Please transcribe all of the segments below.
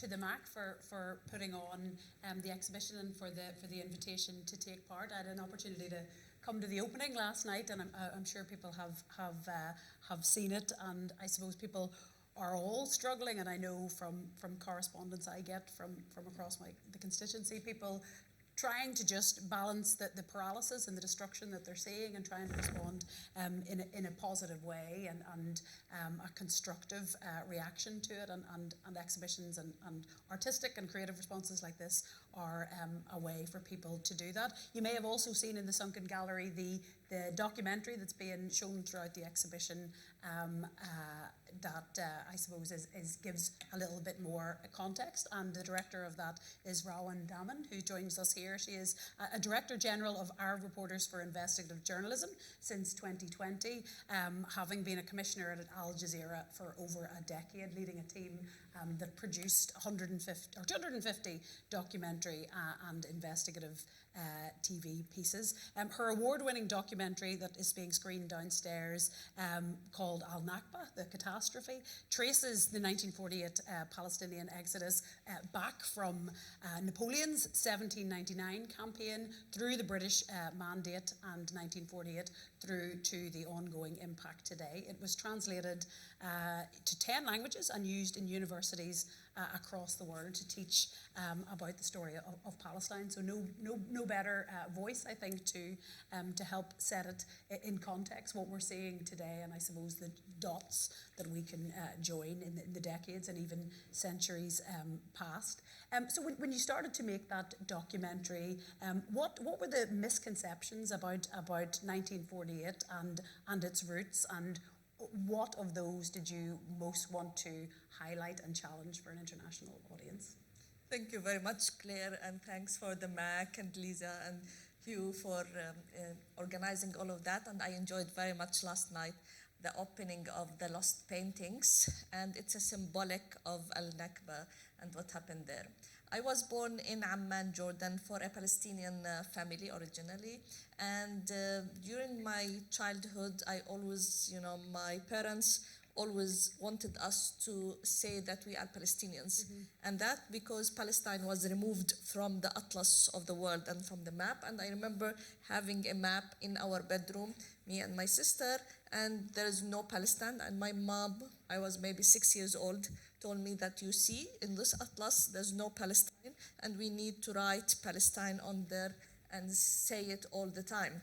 to the MAC for putting on the exhibition and for the invitation to take part. I had an opportunity to come to the opening last night, and I'm sure people have seen it, and I suppose people are all struggling, and I know from correspondence I get from across the constituency, people trying to just balance the paralysis and the destruction that they're seeing and trying to respond in a positive way and a constructive reaction to it, and exhibitions and artistic and creative responses like this are a way for people to do that. You may have also seen in the Sunken Gallery the documentary that's being shown throughout the exhibition that I suppose gives a little bit more context, and the director of that is Rawan Damen, who joins us here. She is a Director General of Arab Reporters for Investigative Journalism since 2020, having been a commissioner at Al Jazeera for over a decade, leading a team that produced 250 documentary and investigative TV pieces. Her award-winning documentary that is being screened downstairs, called Al-Nakba, the catastrophe, traces the 1948 Palestinian exodus back from Napoleon's 1799 campaign through the British Mandate and 1948 through to the ongoing impact today. It was translated to 10 languages and used in universities across the world to teach about the story of Palestine. So no better voice, I think, to help set it in context, what we're seeing today, and I suppose the dots that we can join in the decades and even centuries past. So when you started to make that documentary, what were the misconceptions about 1948 and its roots, and what of those did you most want to highlight and challenge for an international audience? Thank you very much, Claire, and thanks for the MAC and Lisa and Hugh for organizing all of that. And I enjoyed very much last night the opening of the Lost Paintings, and it's a symbolic of Al-Nakba and what happened there. I was born in Amman, Jordan, for a Palestinian family originally, and during my childhood, I always, my parents always wanted us to say that we are Palestinians, and that because Palestine was removed from the atlas of the world and from the map. And I remember having a map in our bedroom, me and my sister, and there is no Palestine. And my mom, I was maybe 6 years old, told me that you see in this atlas there's no Palestine, and we need to write Palestine on there and say it all the time.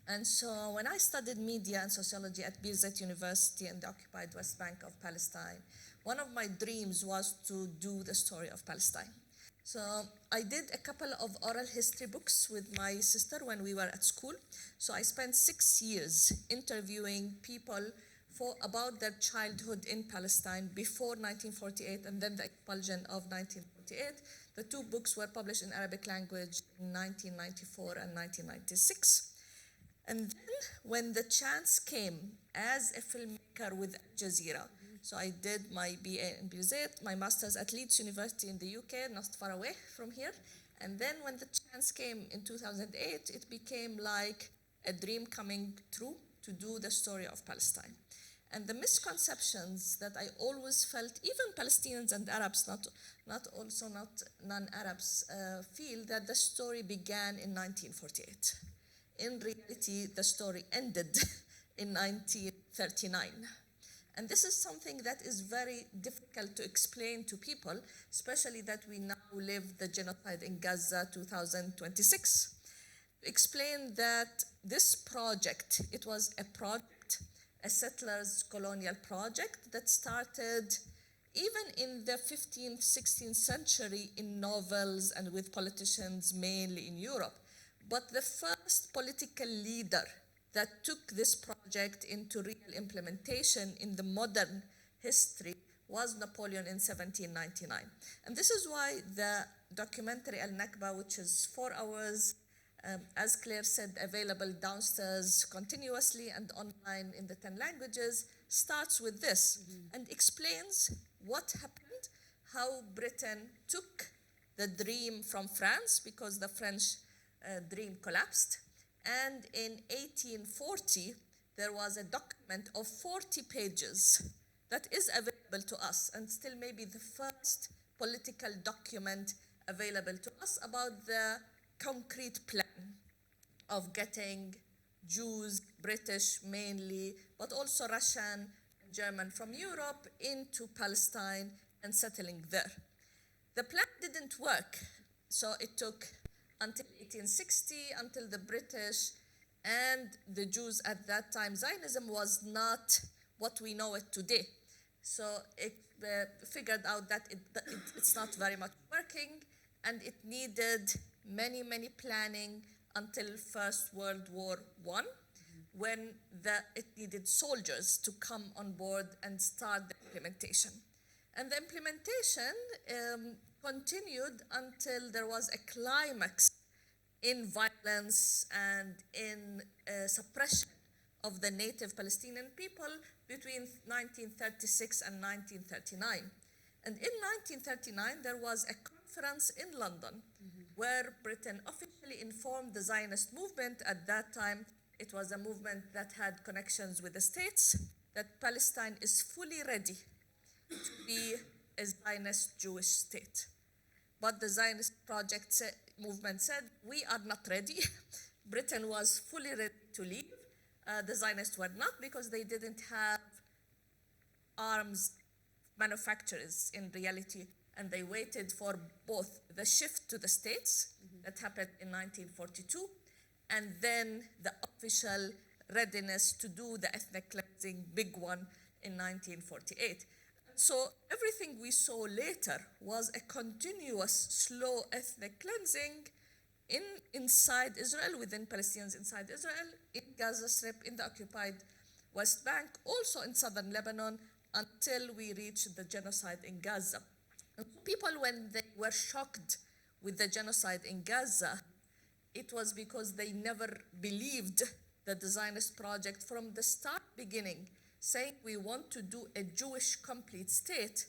And so when I studied media and sociology at Birzeit University in the occupied West Bank of Palestine, one of my dreams was to do the story of Palestine. So I did a couple of oral history books with my sister when we were at school. So I spent 6 years interviewing people about their childhood in Palestine before 1948 and then the expulsion of 1948. The two books were published in Arabic language in 1994 and 1996. And then when the chance came as a filmmaker with Al Jazeera, so I did my BA in Birzeit, my master's at Leeds University in the UK, not far away from here. And then when the chance came in 2008, it became like a dream coming true to do the story of Palestine. And the misconceptions that I always felt, even Palestinians and Arabs, not non-Arabs, feel that the story began in 1948. In reality, the story ended in 1939. And this is something that is very difficult to explain to people, especially that we now live the genocide in Gaza 2026. Explain that this project, it was a project, a settlers' colonial project that started even in the 15th, 16th century in novels and with politicians mainly in Europe. But the first political leader that took this project into real implementation in the modern history was Napoleon in 1799. And this is why the documentary Al-Nakba, which is 4 hours, as Claire said, available downstairs continuously and online in the 10 languages, starts with this and explains what happened, how Britain took the dream from France because the French dream collapsed. And in 1840, there was a document of 40 pages that is available to us and still maybe the first political document available to us about the concrete plan of getting Jews, British mainly, but also Russian, German from Europe into Palestine and settling there. The plan didn't work, so it took until 1860 until the British and the Jews at that time, Zionism was not what we know it today. So it figured out that it's not very much working, and it needed many planning until First World War I, when it needed soldiers to come on board and start the implementation. And the implementation continued until there was a climax in violence and in suppression of the native Palestinian people between 1936 and 1939. And in 1939, there was a conference in London where Britain officially informed the Zionist movement. At that time, it was a movement that had connections with the states, that Palestine is fully ready to be a Zionist Jewish state. But the Zionist movement said, we are not ready. Britain was fully ready to leave. The Zionists were not, because they didn't have arms manufacturers in reality, and they waited for both the shift to the states that happened in 1942, and then the official readiness to do the ethnic cleansing, big one, in 1948. So everything we saw later was a continuous, slow ethnic cleansing inside Israel, within Palestinians inside Israel, in Gaza Strip, in the occupied West Bank, also in southern Lebanon, until we reached the genocide in Gaza. And people, when they were shocked with the genocide in Gaza, it was because they never believed that the Zionist project from the start beginning, saying we want to do a Jewish complete state,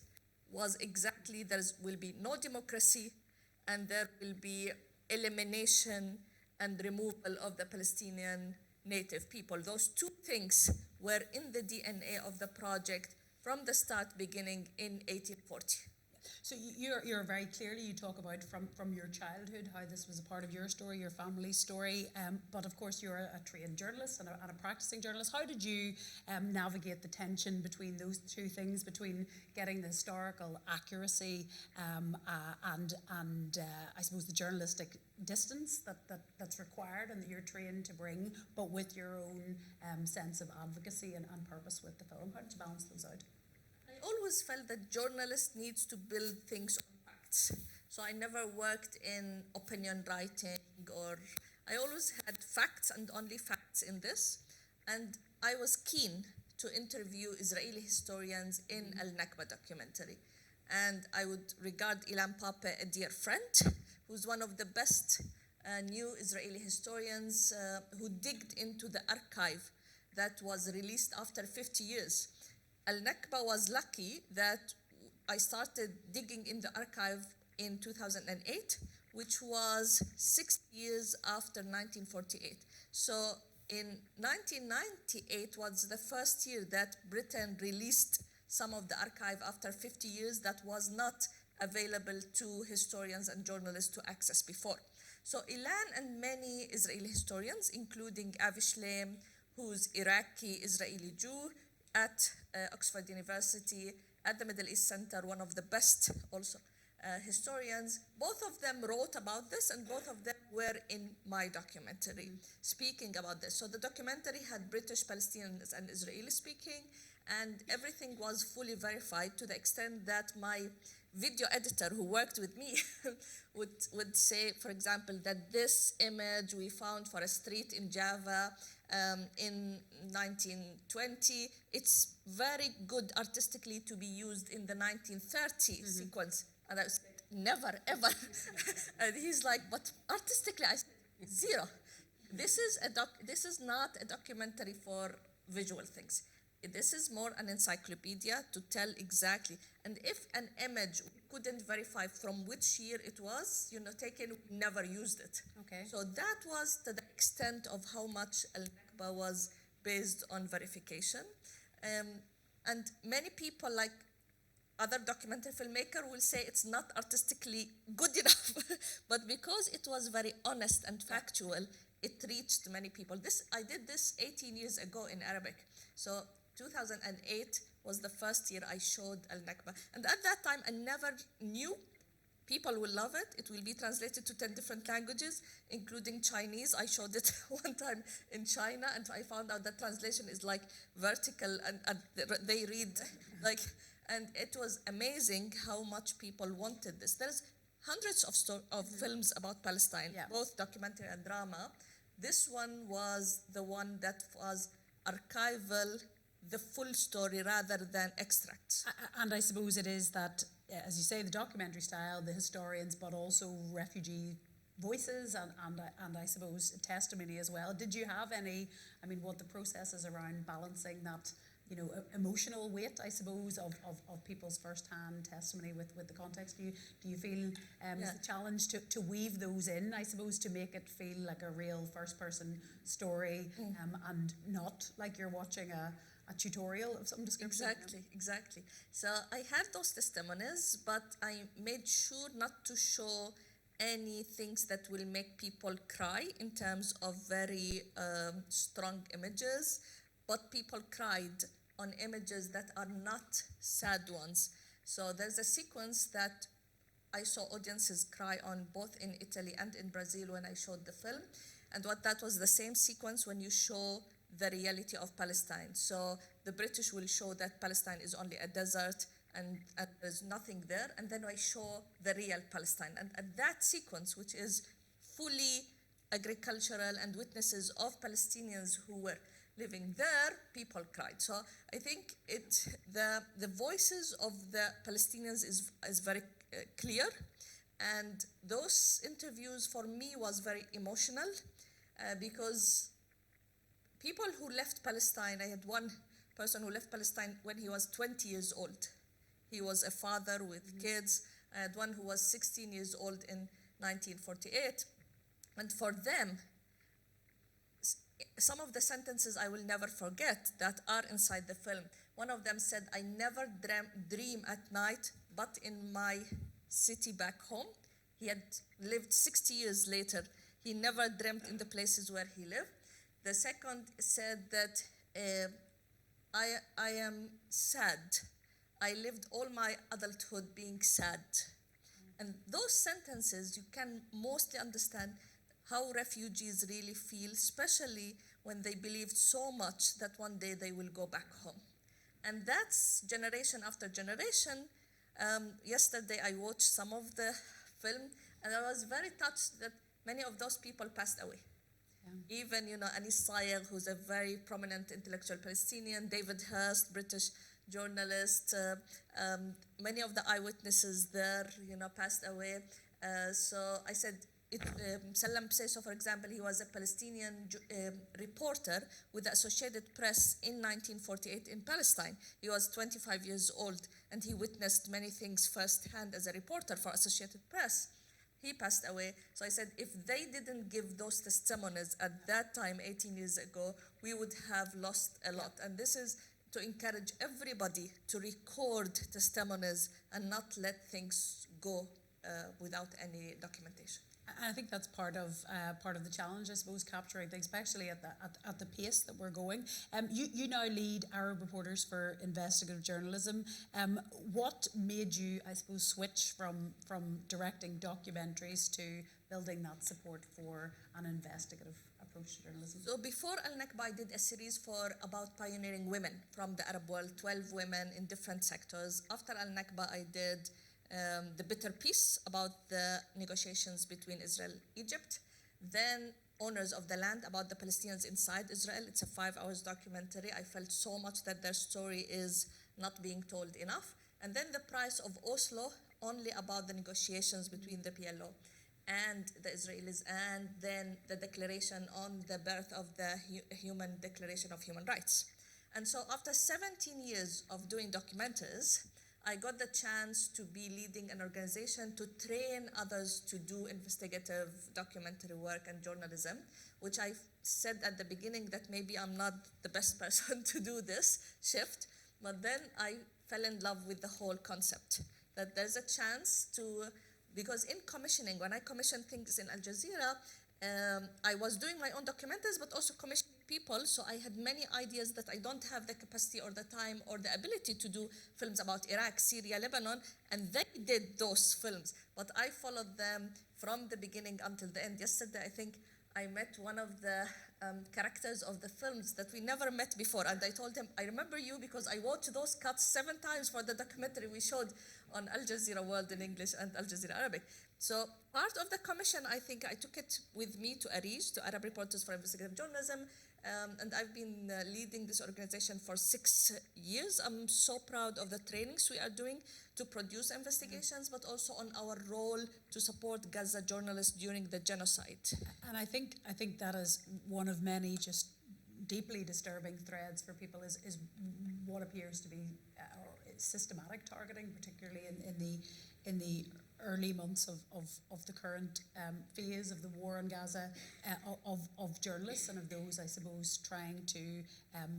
was exactly there will be no democracy and there will be elimination and removal of the Palestinian native people. Those two things were in the DNA of the project from the start beginning in 1840. So you're very clearly, you talk about from your childhood, how this was a part of your story, your family's story, but of course you're a trained journalist and a practicing journalist. How did you navigate the tension between those two things, between getting the historical accuracy and I suppose the journalistic distance that's required and that you're trained to bring, but with your own sense of advocacy and purpose with the film? How did you balance those out? I always felt that journalists needs to build things on facts. So I never worked in opinion writing, or I always had facts and only facts in this. And I was keen to interview Israeli historians in Al-Nakba documentary. And I would regard Ilan Pape a dear friend, who's one of the best new Israeli historians who digged into the archive that was released after 50 years. Al-Nakba was lucky that I started digging in the archive in 2008, which was 6 years after 1948. So in 1998 was the first year that Britain released some of the archive after 50 years that was not available to historians and journalists to access before. So Ilan and many Israeli historians, including Avi Shleim, who's Iraqi-Israeli Jew, at Oxford University, at the Middle East Center, one of the best also historians. Both of them wrote about this, and both of them were in my documentary speaking about this. So the documentary had British, Palestinians, and Israeli speaking, and everything was fully verified to the extent that my video editor who worked with me would say, for example, that this image we found for a street in Java in 1920, it's very good artistically to be used in the 1930 sequence. And I was like, never, ever. And he's like, but artistically, I said, zero. This is not a documentary for visual things. This is more an encyclopedia to tell exactly. And if an image we couldn't verify from which year it was, taken, we never used it. Okay. So that was to the extent of how much Al-Nakba was based on verification. And many people, like other documentary filmmaker will say it's not artistically good enough. But because it was very honest and factual, it reached many people. I did this 18 years ago in Arabic. So 2008 was the first year I showed Al-Nakba. And at that time, I never knew people will love it. It will be translated to 10 different languages, including Chinese. I showed it one time in China, and I found out that translation is like vertical, and they read like, and it was amazing how much people wanted this. There's hundreds of films about Palestine, both documentary and drama. This one was the one that was archival, the full story rather than extracts. And I suppose it is that, as you say, the documentary style, the historians, but also refugee voices and I suppose testimony as well. Did you have any, what the process is around balancing that, emotional weight, I suppose, of people's first-hand testimony with the context? Do you feel the challenge to weave those in, I suppose, to make it feel like a real first-person story and not like you're watching a tutorial of some description? Exactly. So I had those testimonies, but I made sure not to show any things that will make people cry in terms of very strong images, but people cried on images that are not sad ones. So there's a sequence that I saw audiences cry on both in Italy and in Brazil when I showed the film. And that was the same sequence when you show the reality of Palestine. So the British will show that Palestine is only a desert and there's nothing there. And then I show the real Palestine. And that sequence, which is fully agricultural and witnesses of Palestinians who were living there, people cried. So I think the voices of the Palestinians is very clear. And those interviews for me was very emotional because people who left Palestine, I had one person who left Palestine when he was 20 years old. He was a father with kids. I had one who was 16 years old in 1948. And for them, some of the sentences I will never forget that are inside the film. One of them said, "I never dream at night, but in my city back home." He had lived 60 years later. He never dreamt in the places where he lived. The second said that I am sad. I lived all my adulthood being sad. And those sentences, you can mostly understand how refugees really feel, especially when they believed so much that one day they will go back home. And that's generation after generation. Yesterday I watched some of the film, and I was very touched that many of those people passed away. Yeah. Even, Anis Sayer, who's a very prominent intellectual Palestinian, David Hurst, British journalist, many of the eyewitnesses there, passed away. So I said, Salam Pseso, for example, he was a Palestinian reporter with the Associated Press in 1948 in Palestine. He was 25 years old, and he witnessed many things firsthand as a reporter for Associated Press. He passed away. So I said, if they didn't give those testimonies at that time, 18 years ago, we would have lost a lot. And this is to encourage everybody to record testimonies and not let things go without any documentation. And I think that's part of the challenge, I suppose, capturing things, especially at the pace that we're going. You now lead Arab Reporters for Investigative Journalism. What made you, I suppose, switch from directing documentaries to building that support for an investigative approach to journalism? So before Al-Nakba, I did a series about pioneering women from the Arab world, 12 women in different sectors. After Al-Nakba, I did the bitter piece about the negotiations between Israel and Egypt. Then Owners of the Land, about the Palestinians inside Israel. It's a 5-hour documentary. I felt so much that their story is not being told enough. And then The Price of Oslo, only about the negotiations between the PLO and the Israelis, and then the declaration on the birth of the Human Declaration of Human Rights. And so after 17 years of doing documentaries, I got the chance to be leading an organization to train others to do investigative documentary work and journalism, which I said at the beginning that maybe I'm not the best person to do this shift. But then I fell in love with the whole concept, that there's a chance to, because in commissioning, when I commission things in Al Jazeera, I was doing my own documentaries, but also commissioning people, so I had many ideas that I don't have the capacity or the time or the ability to do films about Iraq, Syria, Lebanon, and they did those films, but I followed them from the beginning until the end. Yesterday, I think I met one of the characters of the films that we never met before, and I told him, I remember you because I watched those cuts 7 times for the documentary we showed on Al Jazeera World in English and Al Jazeera Arabic. So part of the commission, I think I took it with me to ARIJ, to Arab Reporters for Investigative Journalism, and I've been leading this organization for 6 years. I'm so proud of the trainings we are doing to produce investigations, but also on our role to support Gaza journalists during the genocide. And I think that is one of many just deeply disturbing threads for people is what appears to be systematic targeting, particularly in the early months of the current phase of the war in Gaza, of journalists and of those, I suppose, trying to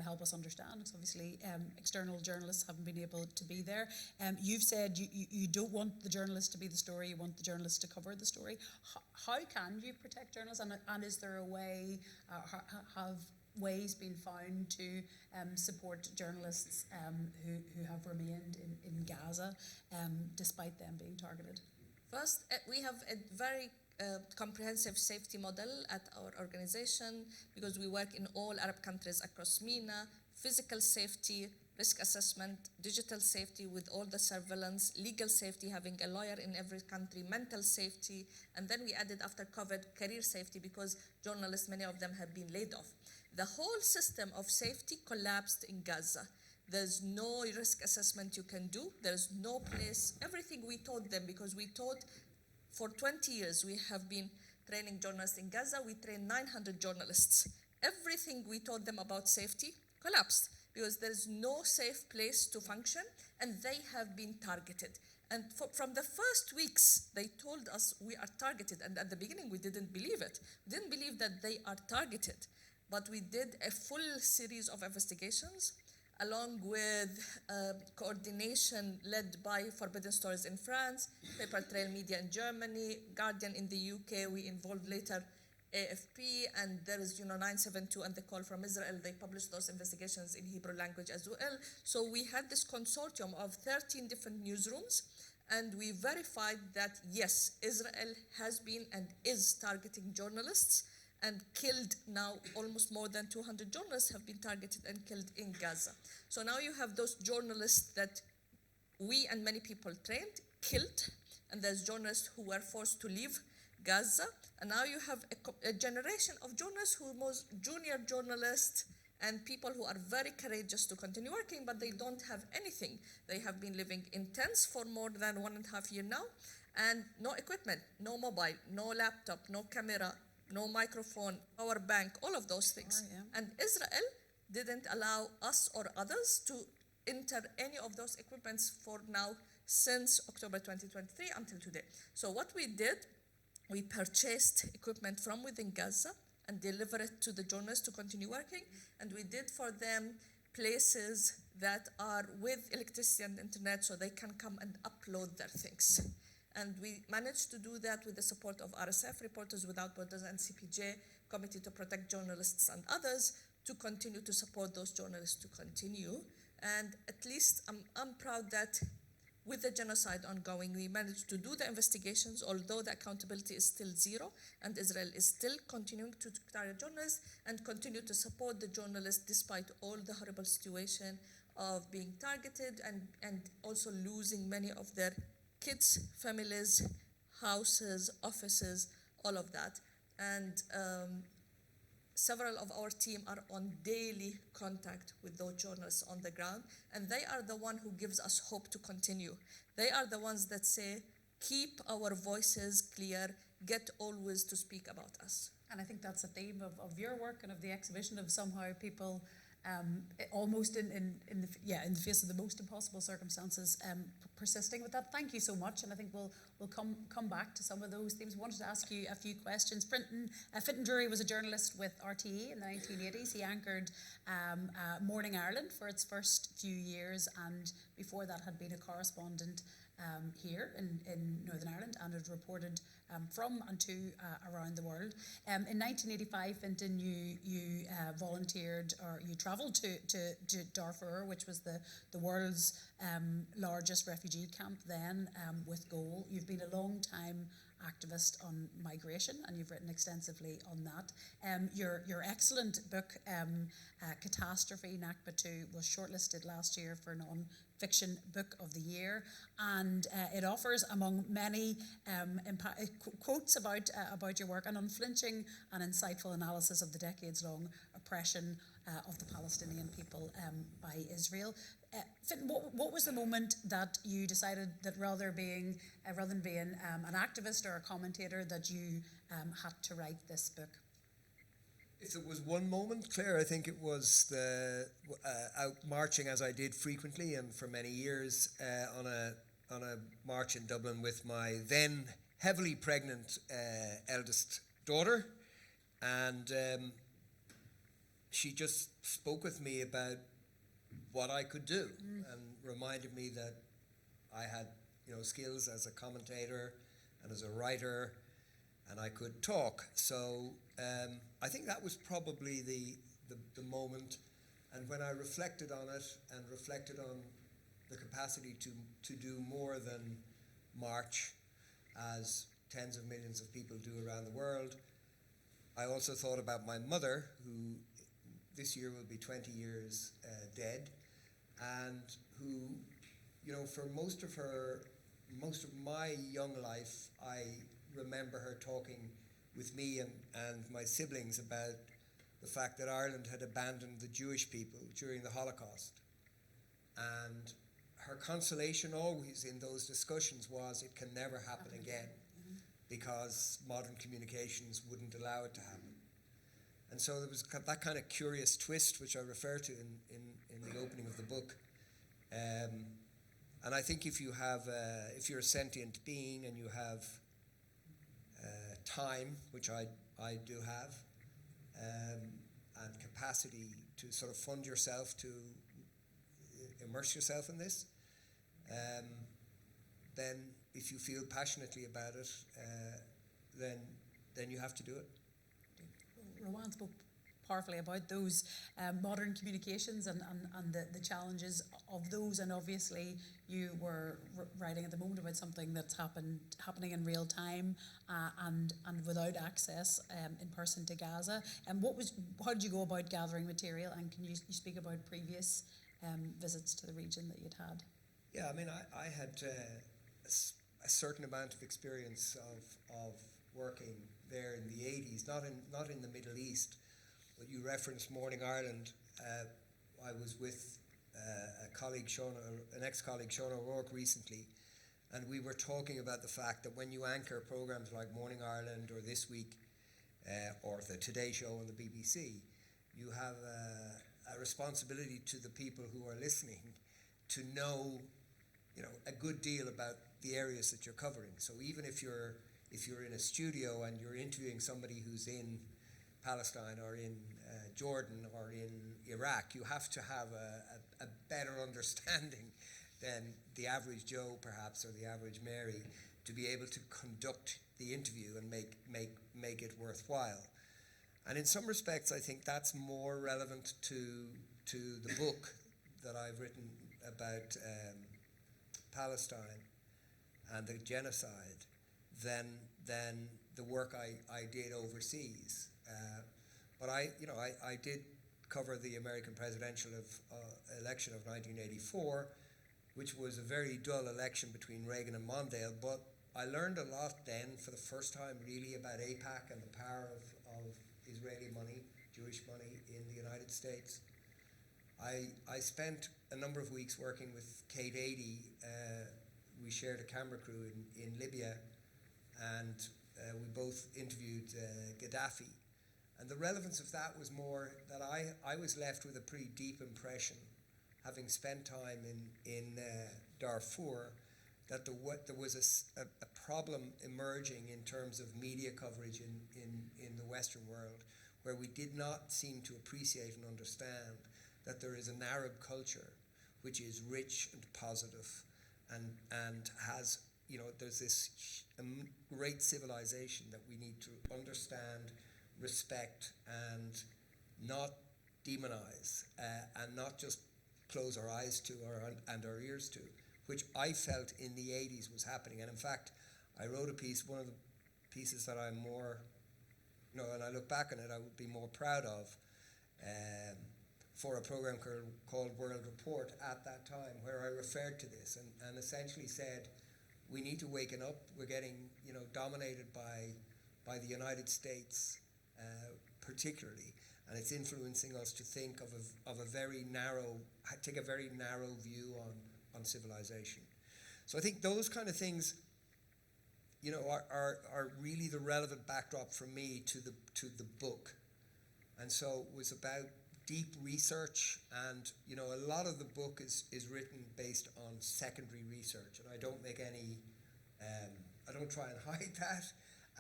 help us understand. Because obviously external journalists haven't been able to be there. You've said you don't want the journalist to be the story, you want the journalist to cover the story. How can you protect journalists, and is there a way, have ways been found to support journalists who have remained in Gaza despite them being targeted? First, we have a very comprehensive safety model at our organization because we work in all Arab countries across MENA, physical safety, risk assessment, digital safety with all the surveillance, legal safety, having a lawyer in every country, mental safety, and then we added after COVID, career safety because journalists, many of them have been laid off. The whole system of safety collapsed in Gaza. There's no risk assessment you can do. There's no place. Everything we taught them, because we taught for 20 years, we have been training journalists in Gaza. We trained 900 journalists. Everything we taught them about safety collapsed because there's no safe place to function, and they have been targeted. And from the first weeks, they told us we are targeted. And at the beginning, we didn't believe it. We didn't believe that they are targeted. But we did a full series of investigations along with coordination led by Forbidden Stories in France, Paper Trail Media in Germany, Guardian in the UK. We involved later AFP, and there is 972 and the Call from Israel. They published those investigations in Hebrew language as well. So we had this consortium of 13 different newsrooms, and we verified that yes, Israel has been and is targeting journalists, and killed now almost more than 200 journalists have been targeted and killed in Gaza. So now you have those journalists that we and many people trained, killed, and there's journalists who were forced to leave Gaza, and now you have a generation of journalists who are most junior journalists and people who are very courageous to continue working, but they don't have anything. They have been living in tents for more than 1.5 years now, and no equipment, no mobile, no laptop, no camera, no microphone, power bank, all of those things. Oh, yeah. And Israel didn't allow us or others to enter any of those equipments for now since October 2023 until today. So what we did, we purchased equipment from within Gaza and delivered it to the journalists to continue working. And we did for them places that are with electricity and internet so they can come and upload their things. And we managed to do that with the support of RSF, Reporters Without Borders, and CPJ, Committee to Protect Journalists and others, to continue to support those journalists to continue. And at least I'm proud that with the genocide ongoing, we managed to do the investigations, although the accountability is still zero, and Israel is still continuing to target journalists and continue to support the journalists despite all the horrible situation of being targeted and also losing many of their kids, families, houses, offices, all of that. And several of our team are on daily contact with those journalists on the ground, and they are the one who gives us hope to continue. They are the ones that say, keep our voices clear, get always to speak about us. And I think that's a theme of your work and of the exhibition, of somehow people almost in the face of the most impossible circumstances, persisting with that. Thank you so much, and I think we'll come back to some of those themes. I wanted to ask you a few questions. Fintan Drury was a journalist with RTE in the 1980s. He anchored Morning Ireland for its first few years, and before that had been a correspondent here in Northern Ireland, and had reported from and to around the world. In 1985, Fintan, you volunteered, or you travelled to Darfur, which was the world's largest refugee camp then, with goal. You've been a long time activist on migration, and you've written extensively on that. Your excellent book, Catastrophe, Nakba II, was shortlisted last year for Non-Fiction Book of the Year, and it offers, among many quotes about your work, an unflinching and insightful analysis of the decades-long oppression of the Palestinian people by Israel. Fintan, what was the moment that you decided that rather than being an activist or a commentator, that you had to write this book? If it was one moment, Claire, I think it was out marching, as I did frequently and for many years, on a march in Dublin with my then heavily pregnant eldest daughter, and she just spoke with me about what I could do, and reminded me that I had, skills as a commentator and as a writer, and I could talk. So I think that was probably the moment. And when I reflected on it and reflected on the capacity to do more than march, as tens of millions of people do around the world, I also thought about my mother, who this year will be 20 years dead, and who, for most of my young life, I remember her talking with me and my siblings about the fact that Ireland had abandoned the Jewish people during the Holocaust. And her consolation always in those discussions was it can never happen again, because modern communications wouldn't allow it to happen. And so there was that kind of curious twist, which I refer to in the opening of the book. And I think if you're a sentient being and you have time, which I do have, and capacity to sort of fund yourself, to immerse yourself in this, then if you feel passionately about it, then you have to do it. Rawan spoke powerfully about those modern communications and the challenges of those, and obviously you were writing at the moment about something that's happening in real time and without access in person to Gaza. And how did you go about gathering material, and can you speak about previous visits to the region that you'd had? Yeah, I mean, I had a certain amount of experience of working there in the 80s, not in the Middle East, but you referenced Morning Ireland. I was with an ex-colleague, Sean O'Rourke, recently, and we were talking about the fact that when you anchor programs like Morning Ireland or This Week or the Today Show on the BBC, you have a responsibility to the people who are listening to know, a good deal about the areas that you're covering. So even if you're in a studio and you're interviewing somebody who's in Palestine or in Jordan or in Iraq, you have to have a better understanding than the average Joe, perhaps, or the average Mary, to be able to conduct the interview and make it worthwhile. And in some respects, I think that's more relevant to the book that I've written about Palestine and the genocide than the work I did overseas. But I did cover the American presidential election of 1984, which was a very dull election between Reagan and Mondale, but I learned a lot then for the first time really about AIPAC and the power of Israeli money, Jewish money in the United States. I spent a number of weeks working with Kate Adie. We shared a camera crew in Libya, and we both interviewed Gaddafi. And the relevance of that was more that I was left with a pretty deep impression, having spent time in Darfur, that there was a problem emerging in terms of media coverage in the Western world, where we did not seem to appreciate and understand that there is an Arab culture which is rich and positive and has, there's this great civilization that we need to understand, respect, and not demonize, and not just close our eyes to and our ears to, which I felt in the 80s was happening. And in fact, I wrote a piece, one of the pieces that I'm more, and I look back on it, I would be more proud of, for a program called World Report at that time, where I referred to this and essentially said, we need to waken up. We're getting, dominated by the United States, particularly, and it's influencing us to think of a very narrow, take a very narrow view on civilization. So I think those kind of things, are really the relevant backdrop for me to the book. And so it was about deep research, and a lot of the book is written based on secondary research, and I don't make any I don't try and hide that,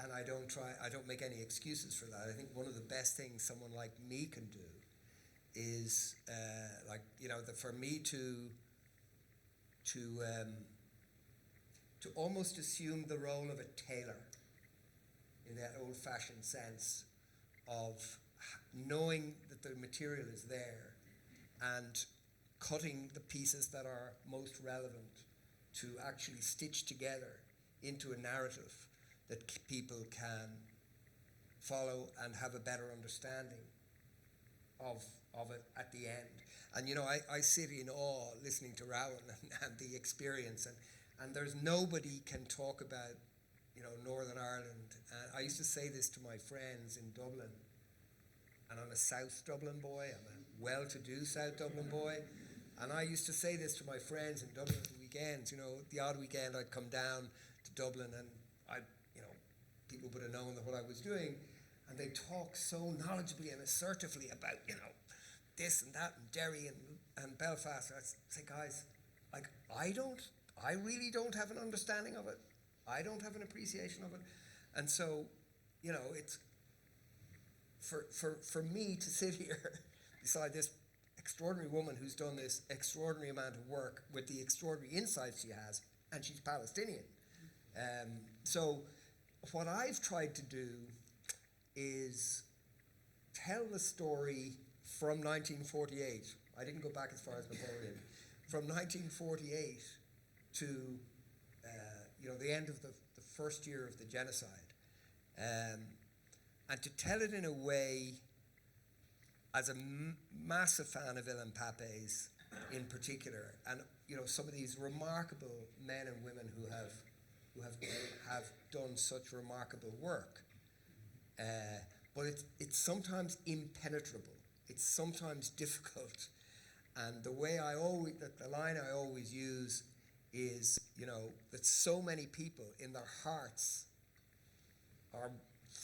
and I don't make any excuses for that. I think one of the best things someone like me can do is for me to almost assume the role of a tailor, in that old-fashioned sense of knowing that the material is there and cutting the pieces that are most relevant to actually stitch together into a narrative that people can follow and have a better understanding of it at the end. And I sit in awe listening to Rawan and the experience, and there's nobody can talk about Northern Ireland. I used to say this to my friends in Dublin, and I'm a South Dublin boy, I'm a well-to-do South Dublin boy, and I used to say this to my friends in Dublin at the weekends. The odd weekend I'd come down to Dublin, and people would have known that what I was doing, and they'd talk so knowledgeably and assertively about this and that and Derry and Belfast. And I'd say, guys, I really don't have an understanding of it. I don't have an appreciation of it. And so, it's for me to sit here beside this extraordinary woman who's done this extraordinary amount of work with the extraordinary insights she has, and she's Palestinian. So what I've tried to do is tell the story from 1948. I didn't go back as far as Napoleon. From 1948 to the end of the first year of the genocide, and to tell it in a way, as a massive fan of Ilan Pape's in particular, and some of these remarkable men and women who have done such remarkable work, but it's sometimes impenetrable. It's sometimes difficult, and the line I always use is that so many people in their hearts are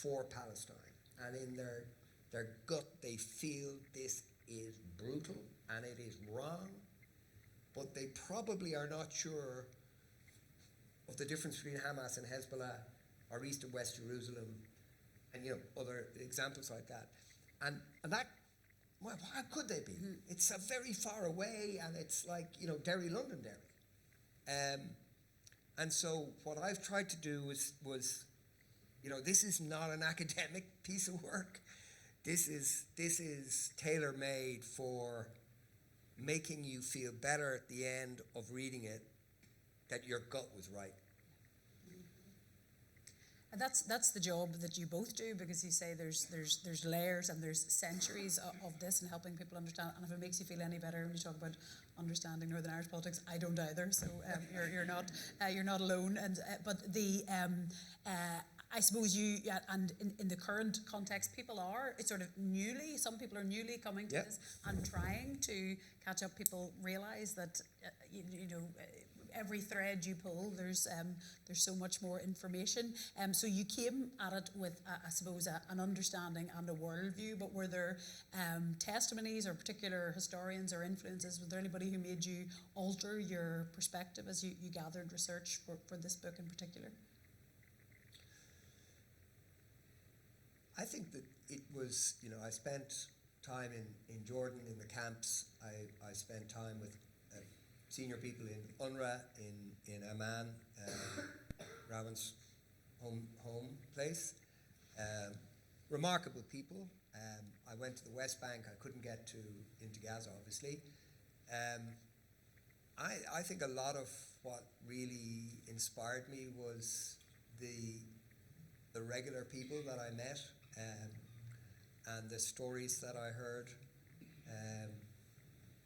for Palestine, and in their gut they feel this is brutal and it is wrong, but they probably are not sure of the difference between Hamas and Hezbollah, or East and West Jerusalem, and other examples like that. And that, well, how could they be? Mm-hmm. It's very far away, and it's like Derry, Londonderry. And so what I've tried to do was this is not an academic piece of work. This is tailor-made for making you feel better at the end of reading it, that your gut was right. And that's the job that you both do, because you say there's layers and there's centuries of this and helping people understand. And if it makes you feel any better when you talk about understanding Northern Irish politics, I don't either. So you're not alone. And but the I suppose and in the current context, people are some people are newly coming to this and trying to catch up. People realise that every thread you pull, there's so much more information. So you came at it with, I suppose, an understanding and a worldview, but were there testimonies or particular historians or influences? Was there anybody who made you alter your perspective as you gathered research for this book in particular? I think that it was, I spent time in Jordan in the camps. I spent time with senior people in UNRWA in Amman, Rawan's home place. Remarkable people. I went to the West Bank. I couldn't get into Gaza, obviously. I think a lot of what really inspired me was the regular people that I met, and the stories that I heard,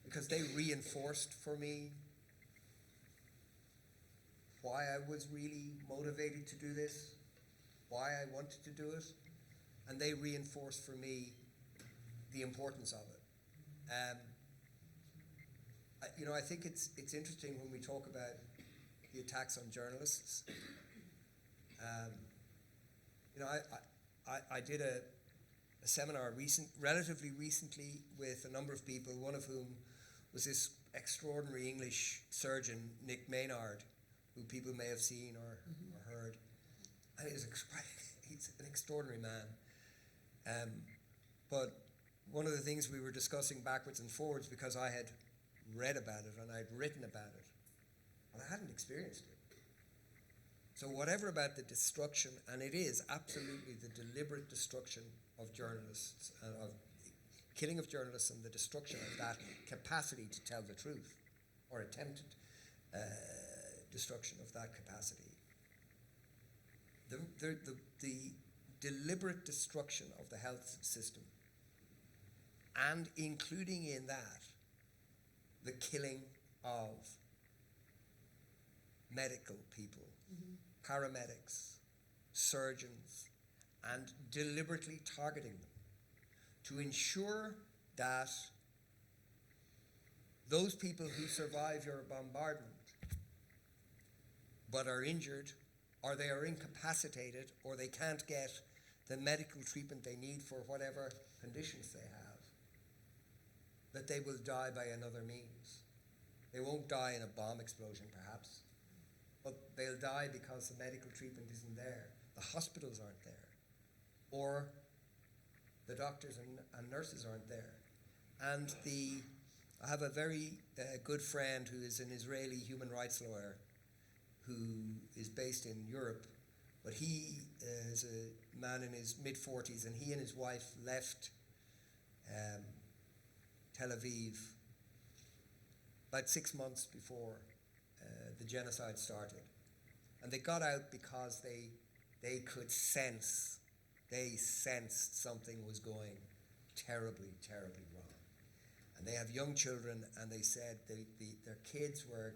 because they reinforced for me why I was really motivated to do this, why I wanted to do it, and they reinforced for me the importance of it. I think it's interesting when we talk about the attacks on journalists. I did a seminar relatively recently with a number of people, one of whom was this extraordinary English surgeon, Nick Maynard, who people may have seen or heard. And he's an extraordinary man. But one of the things we were discussing backwards and forwards, because I had read about it and I'd written about it, but I hadn't experienced it. So whatever about the destruction, and it is absolutely the deliberate destruction of journalists, of killing of journalists and the destruction of that capacity to tell the truth, or attempted destruction of that capacity. The deliberate destruction of the health system, and including in that the killing of medical people, paramedics, surgeons, and deliberately targeting them to ensure that those people who survive your bombardment but are injured, or they are incapacitated, or they can't get the medical treatment they need for whatever conditions they have, that they will die by another means. They won't die in a bomb explosion, perhaps, but they'll die because the medical treatment isn't there, the hospitals aren't there, or the doctors and nurses aren't there. And I have a very good friend who is an Israeli human rights lawyer who is based in Europe, but he is a man in his mid-40s, and he and his wife left Tel Aviv about 6 months before the genocide started. And they got out because they could sense, they sensed something was going terribly, terribly wrong. And they have young children, and they said their kids were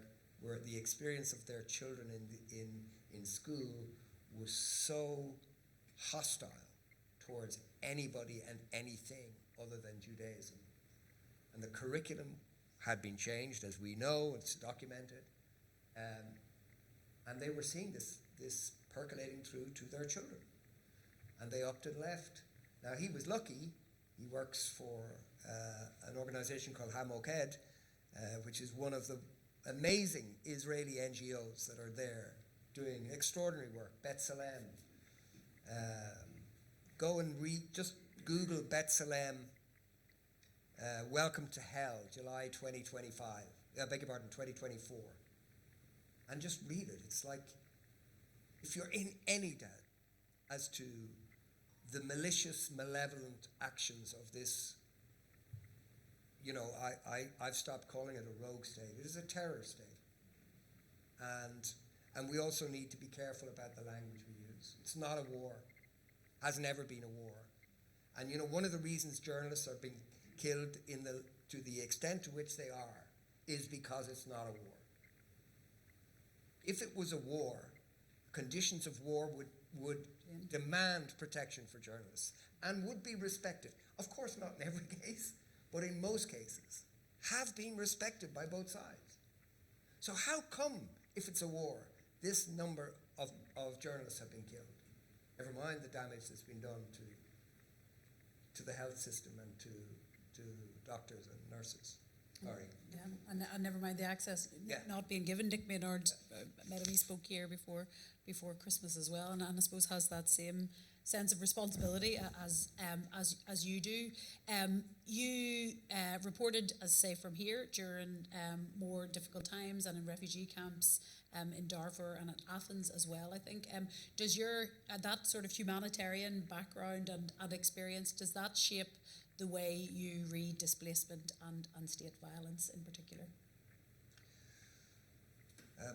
the experience of their children in school was so hostile towards anybody and anything other than Judaism. And the curriculum had been changed, as we know, it's documented. And they were seeing this percolating through to their children. And they upped and left. Now, he was lucky. He works for an organization called Hamoked, which is one of the amazing Israeli NGOs that are there doing extraordinary work. B'Tselem. Go and read, just Google B'Tselem, Welcome to Hell, July 2025. I beg your pardon, 2024. And just read it. It's like, if you're in any doubt as to the malicious, malevolent actions of this, I've stopped calling it a rogue state. It is a terror state. And we also need to be careful about the language we use. It's not a war. Has never been a war. And one of the reasons journalists are being killed to the extent to which they are is because it's not a war. If it was a war, conditions of war would demand protection for journalists and would be respected. Of course, not in every case, but in most cases, have been respected by both sides. So how come if it's a war, this number of journalists have been killed. Never mind the damage that's been done to the health system and to doctors and nurses. Sorry. Yeah, and never mind the access not being given. Dick Maynard met him, he spoke here before Christmas as well, and I suppose has that same sense of responsibility as you do. You reported, as I say, from here during more difficult times and in refugee camps in Darfur and at Athens as well, I think. Does your that sort of humanitarian background and experience, does that shape the way you read displacement and state violence in particular?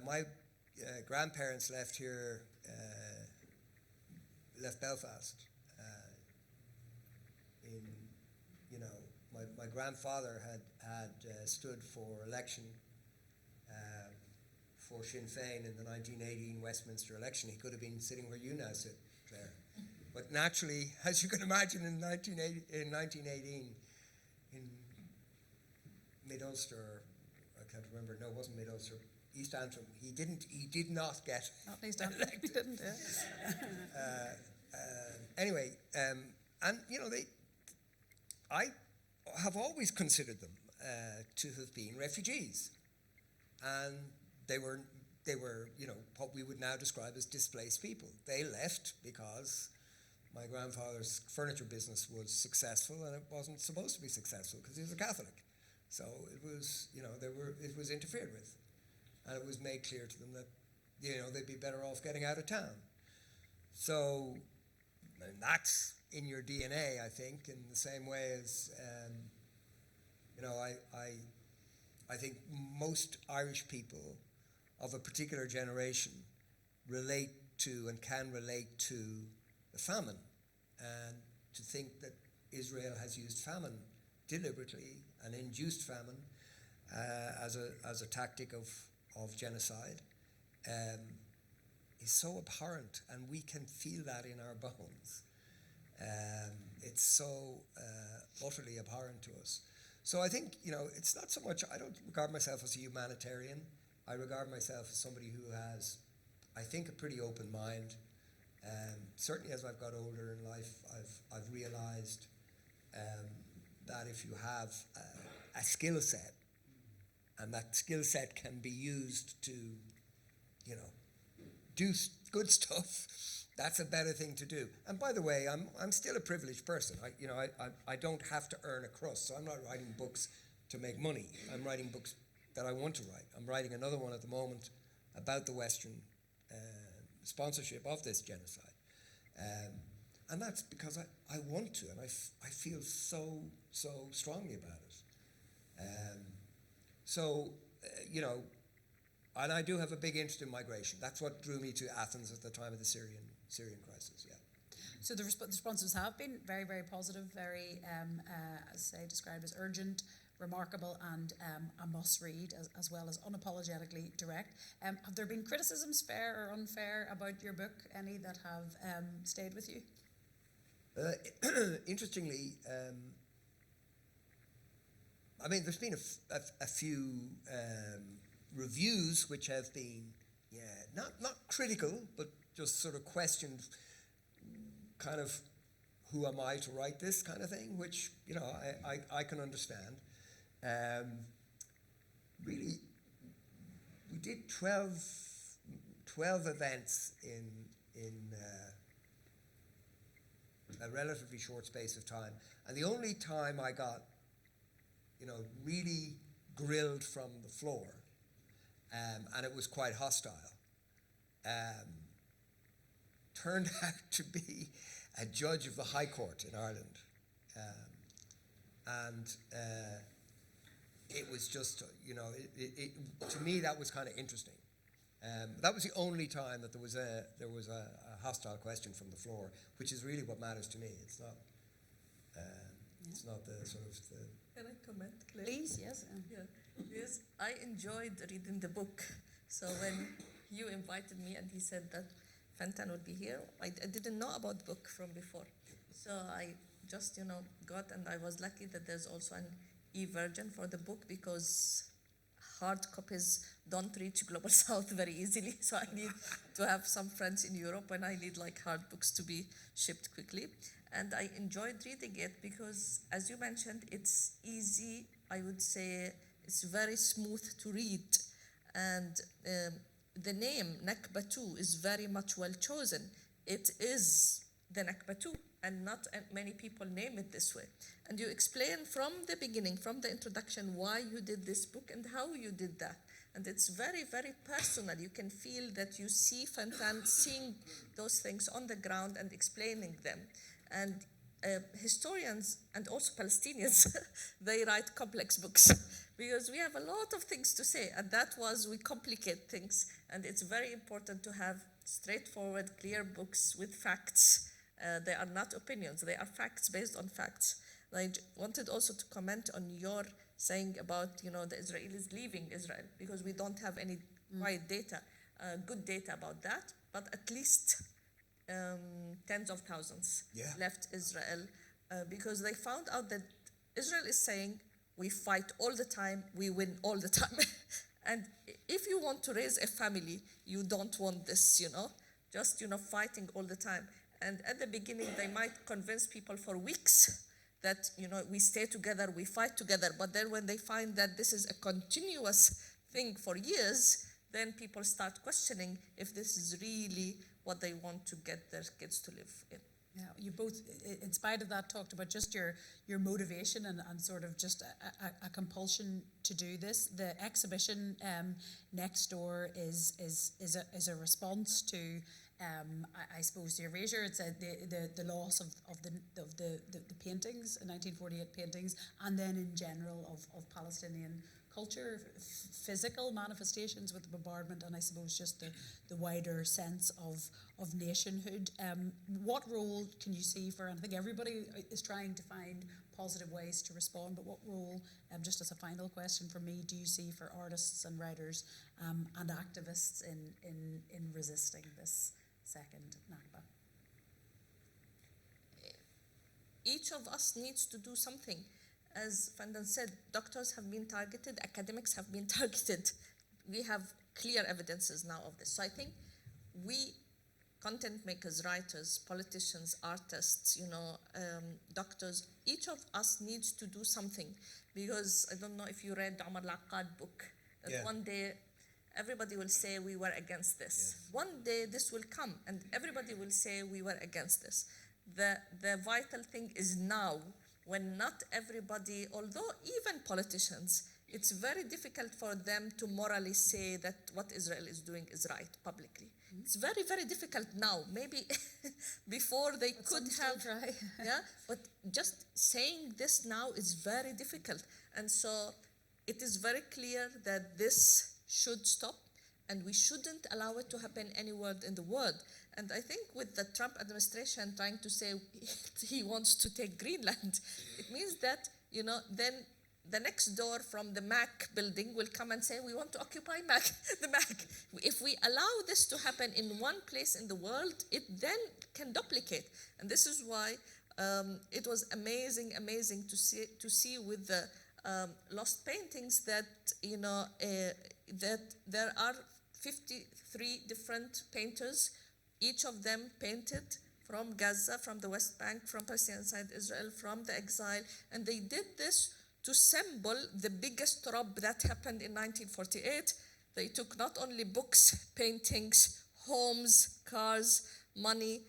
My grandparents left here, left Belfast. My grandfather had stood for election for Sinn Féin in the 1918 Westminster election. He could have been sitting where you now sit, Claire. But naturally, as you can imagine, in 1918, in Mid-Ulster, I can't remember, no, it wasn't Mid-Ulster, East Antrim, he did not get East Antrim, he didn't, anyway, and I have always considered them to have been refugees, and they were what we would now describe as displaced people. They left because my grandfather's furniture business was successful, and it wasn't supposed to be successful because he was a Catholic. So it was, it was interfered with, and it was made clear to them that, they'd be better off getting out of town. So, and that's in your DNA, I think, in the same way as, I think most Irish people of a particular generation relate to and can relate to the famine, and to think that Israel has used famine deliberately and induced famine as a tactic of genocide is so abhorrent, and we can feel that in our bones. It's so utterly abhorrent to us. So I think, it's not so much, I don't regard myself as a humanitarian. I regard myself as somebody who has, I think, a pretty open mind. Certainly as I've got older in life, I've realized that if you have a skill set, and that skill set can be used to, do good stuff, that's a better thing to do. And by the way, I'm still a privileged person. I don't have to earn a crust, so I'm not writing books to make money. I'm writing books that I want to write. I'm writing another one at the moment about the Western sponsorship of this genocide. And that's because I want to, and I feel so strongly about it. And I do have a big interest in migration. That's what drew me to Athens at the time of the Syrian crisis, yeah. So the responses have been very, very positive, very, as I described, as urgent, remarkable, and a must-read, as well as unapologetically direct. Have there been criticisms, fair or unfair, about your book, any that have stayed with you? Interestingly, there's been a few reviews which have been, not critical, but just sort of questioned, kind of, who am I to write this kind of thing, which, I can understand. Really, we did 12 events in a relatively short space of time, and the only time I got, really grilled from the floor, and it was quite hostile, turned out to be a judge of the High Court in Ireland, and it was just, to me that was kind of interesting. That was the only time that there was a hostile question from the floor, which is really what matters to me. It's not. It's not the sort of the. Can I comment, Claire? Please, yes. Yes, I enjoyed reading the book. So when you invited me and he said that Fintan would be here, I didn't know about the book from before. So I just, got, and I was lucky that there's also an e-version for the book, because hard copies don't reach Global South very easily, so I need to have some friends in Europe when I need like hard books to be shipped quickly. And I enjoyed reading it because, as you mentioned, it's easy. I would say it's very smooth to read. And the name Nakba II is very much well chosen. It is the Nakba II, and not many people name it this way. And you explain from the beginning, from the introduction, why you did this book and how you did that. And it's very, very personal. You can feel that you see Fintan seeing those things on the ground and explaining them. And historians and also Palestinians, they write complex books because we have a lot of things to say, and that was, we complicate things. And it's very important to have straightforward, clear books with facts. They are not opinions, they are facts based on facts. I wanted also to comment on your saying about, the Israelis leaving Israel, because we don't have any quite data, good data about that, but at least tens of thousands left Israel because they found out that Israel is saying, we fight all the time, we win all the time. And if you want to raise a family, you don't want this, just, fighting all the time. And at the beginning, they might convince people for weeks that, we stay together, we fight together. But then when they find that this is a continuous thing for years, then people start questioning if this is really what they want to get their kids to live in. Yeah, you both, in spite of that, talked about just your motivation and sort of just a compulsion to do this. The exhibition next door is a response to, I suppose, the erasure. It's the loss of the paintings, 1948 paintings, and then in general of Palestinian culture, physical manifestations with the bombardment, and I suppose just the wider sense of nationhood. What role can you see for, and I think everybody is trying to find positive ways to respond, but what role, just as a final question for me, do you see for artists and writers and activists in resisting this second Nakba? Each of us needs to do something. As Fintan said, doctors have been targeted, academics have been targeted. We have clear evidences now of this. So I think we, content makers, writers, politicians, artists, doctors, each of us needs to do something. Because I don't know if you read Omar Al-Aqad book, that one day everybody will say we were against this. Yes. One day this will come and everybody will say we were against this. The vital thing is now, when not everybody, although even politicians, it's very difficult for them to morally say that what Israel is doing is right publicly. Mm-hmm. It's very, very difficult now. Maybe before they but could have, try. But just saying this now is very difficult. And so it is very clear that this should stop, and we shouldn't allow it to happen anywhere in the world. And I think with the Trump administration trying to say he wants to take Greenland, it means that, then the next door from the MAC building will come and say, we want to occupy the MAC. If we allow this to happen in one place in the world, it then can duplicate. And this is why it was amazing to see with the lost paintings that, that there are 53 different painters. Each of them painted from Gaza, from the West Bank, from Palestinian side Israel, from the exile. And they did this to symbol the biggest rob that happened in 1948. They took not only books, paintings, homes, cars, money,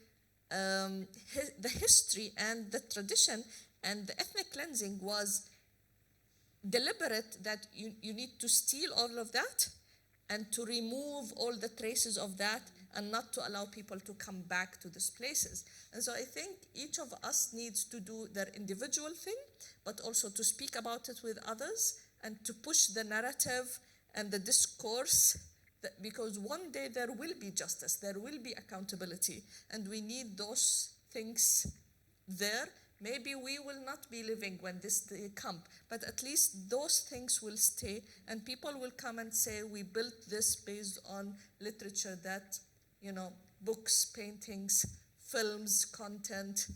the history and the tradition, and the ethnic cleansing was deliberate, that you need to steal all of that and to remove all the traces of that and not to allow people to come back to these places. And so I think each of us needs to do their individual thing, but also to speak about it with others and to push the narrative and the discourse, because one day there will be justice, there will be accountability, and we need those things there. Maybe we will not be living when this day comes, but at least those things will stay, and people will come and say, we built this based on literature that, books, paintings, films, content,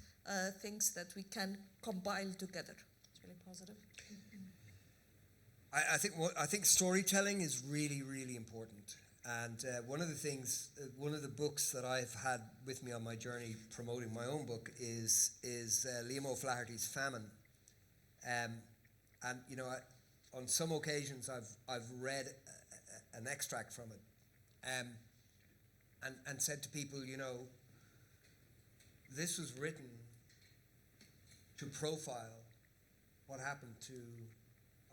things that we can compile together. It's really positive. I think storytelling is really, really important. And one of the books that I've had with me on my journey promoting my own book is Liam O'Flaherty's Famine. And you know, on some occasions I've read an extract from it, and said to people, you know, this was written to profile what happened to